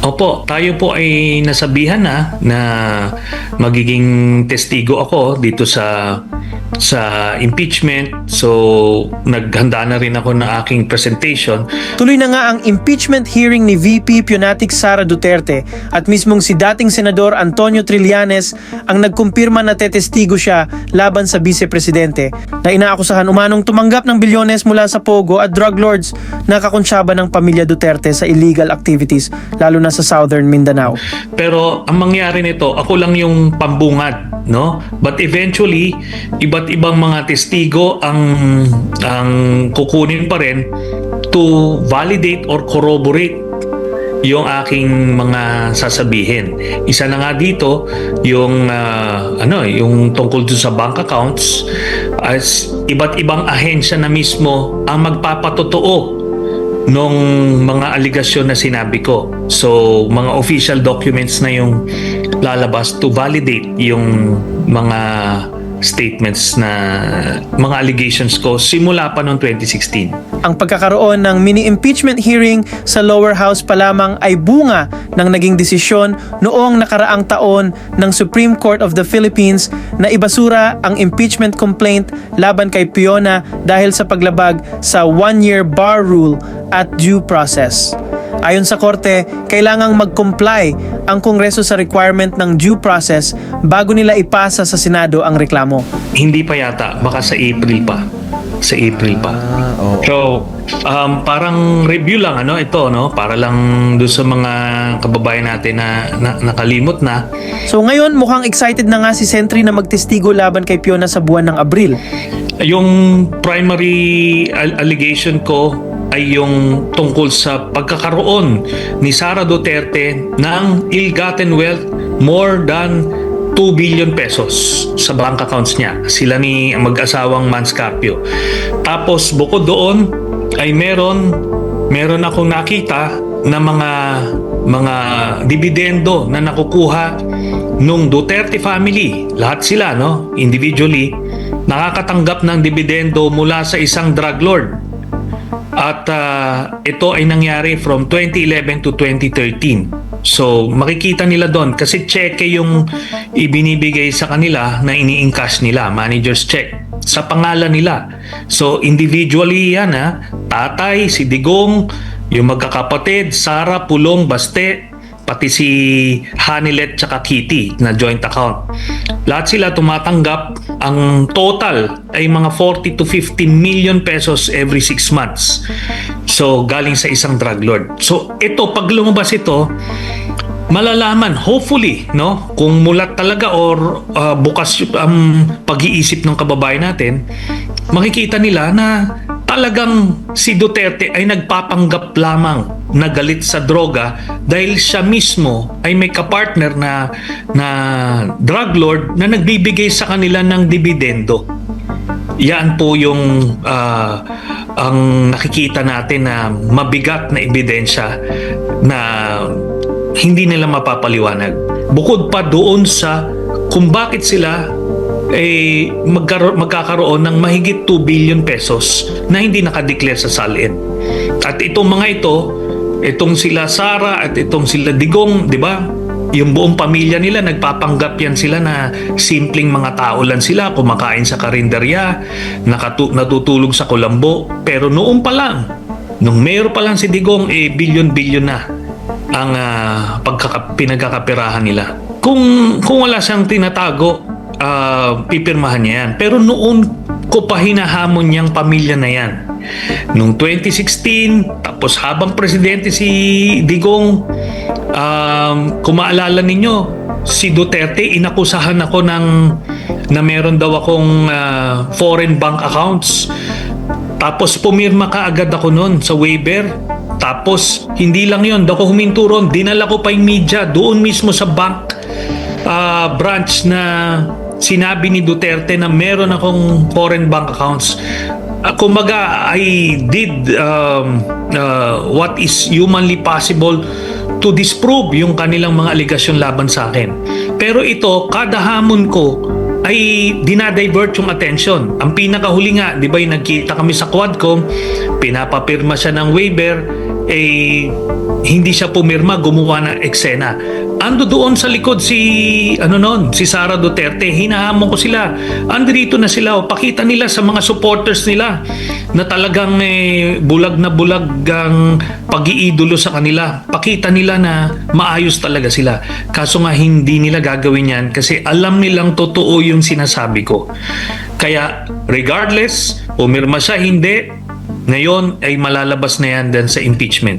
Opo, tayo po ay nasabihan na magiging testigo ako dito sa impeachment. So, naghanda na rin ako ng aking presentation. Tuloy na nga ang impeachment hearing ni VP Pionatic Sara Duterte at mismong si dating Senador Antonio Trillanes ang nagkumpirma na tetestigo siya laban sa Vice Presidente na inaakusahan umanong tumanggap ng bilyones mula sa Pogo at drug lords na kakonsyaba ng pamilya Duterte sa illegal activities lalo na sa Southern Mindanao. Pero ang mangyari nito, ako lang yung pambungad, no? But eventually, iba't ibang mga testigo ang kukunin pa rin to validate or corroborate yung aking mga sasabihin. Isa na nga dito yung yung tungkol dun sa bank accounts, as iba't ibang ahensya na mismo ang magpapatotoo nung mga aligasyon na sinabi ko. So, mga official documents na yung lalabas to validate yung mga statements na mga allegations ko simula pa noong 2016. Ang pagkakaroon ng mini-impeachment hearing sa lower house pa lamang ay bunga ng naging desisyon noong nakaraang taon ng Supreme Court of the Philippines na ibasura ang impeachment complaint laban kay Fiona dahil sa paglabag sa 1-year bar rule at due process. Ayon sa korte, kailangang mag-comply ang Kongreso sa requirement ng due process bago nila ipasa sa Senado ang reklamo. Hindi pa yata, baka sa April pa. Sa April pa. So, parang review lang ito, no? Para lang doon sa mga kababayan natin na nakalimot na. So ngayon, mukhang excited na nga si Sentry na magtestigo laban kay Fiona sa buwan ng Abril. Yung primary allegation ko ay yung tungkol sa pagkakaroon ni Sara Duterte ng ill-gotten wealth more than 2 billion pesos sa bank accounts niya. Sila ni mag-asawang Manscarpio. Tapos bukod doon ay meron akong nakita na mga dividendo na nakukuha nung Duterte family. Lahat sila, no? Individually nakakatanggap ng dividendo mula sa isang drug lord. At ito ay nangyari from 2011 to 2013. So makikita nila doon kasi cheque yung ibinibigay sa kanila na ini-encash nila, manager's check sa pangalan nila. So individually yan, tatay, si Digong, yung magkakapatid, Sara, Pulong, Baste, pati si Hanilet tsaka Kitty na joint account. Lahat sila tumatanggap, ang total ay mga 40 to 15 million pesos every 6 months. So galing sa isang drug lord. So ito, pag lumabas ito, malalaman hopefully, no, kung mulat talaga or bukas ang pag-iisip ng kababayan natin, makikita nila na talagang si Duterte ay nagpapanggap lamang na galit sa droga dahil siya mismo ay may kapartner na drug lord na nagbibigay sa kanila ng dividendo. Yan po yung ang nakikita natin na mabigat na ebidensya na hindi nila mapapaliwanag. Bukod pa doon sa kung bakit sila magkakaroon ng mahigit 2 billion pesos na hindi nakadeclare sa SALN. At itong mga itong sila Sara at itong sila Digong, di ba? Yung buong pamilya nila, nagpapanggap yan sila na simpleng mga tao lang sila, kumakain sa karinderya, natutulog sa kulambo. Pero noong pa lang, nung mayor pa lang si Digong, bilyon-bilyon na ang pinagkakapirahan nila. Kung wala siyang tinatago, pipirmahan niya yan. Pero noon ko pa hinahamon niyang pamilya na yan. Noong 2016, tapos habang presidente si Digong, kung maalala ninyo, si Duterte, inakusahan ako na meron daw akong foreign bank accounts. Tapos pumirma ka agad ako noon sa waiver. Tapos hindi lang yon, ako huminto ron, dinala ko pa yung media doon mismo sa bank branch na sinabi ni Duterte na meron akong foreign bank accounts. Kumbaga, I did what is humanly possible to disprove yung kanilang mga aligasyon laban sa akin. Pero ito, kada hamon ko ay dinadivert yung attention. Ang pinakahuli nga, di ba, yung nagkita kami sa Quadcom, pinapapirma siya ng waiver, hindi siya pumirma, gumawa ng eksena. Ando doon sa likod si Sara Duterte. Hinahamon ko sila. Ando dito na sila. Pakita nila sa mga supporters nila na talagang bulag na bulag ang pag-iidolo sa kanila. Pakita nila na maayos talaga sila. Kaso nga hindi nila gagawin yan kasi alam nilang totoo yung sinasabi ko. Kaya regardless, pumirma siya, hindi, ngayon ay malalabas na yan din sa impeachment.